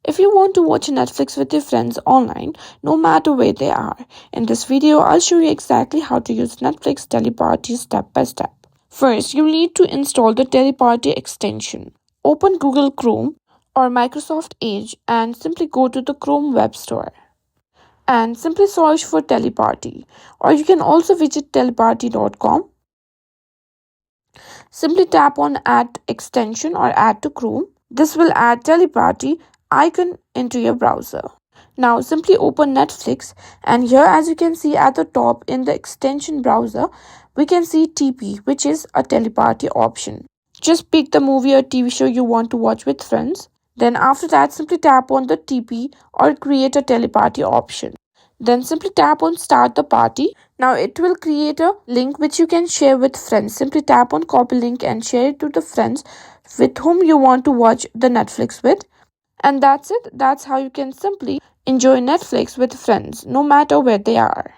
if you want to watch Netflix with your friends online, no matter where they are. In this video, I'll show you exactly how to use Netflix Teleparty step by step. First, you need to install the Teleparty extension. Open Google Chrome or Microsoft Edge and simply go to the Chrome Web Store. And simply search for Teleparty, or you can also visit teleparty.com. Simply tap on Add Extension or Add to Chrome. This will add Teleparty icon into your browser. Now simply open Netflix, and here, as you can see at the top in the extension browser, we can see TP, which is a Teleparty option. Just pick the movie or TV show you want to watch with friends. Then after that, simply tap on the TP or create a Teleparty option. Then simply tap on Start the Party. Now it will create a link which you can share with friends. Simply tap on Copy Link and share it to the friends with whom you want to watch the Netflix with. And that's it. That's how you can simply enjoy Netflix with friends, no matter where they are.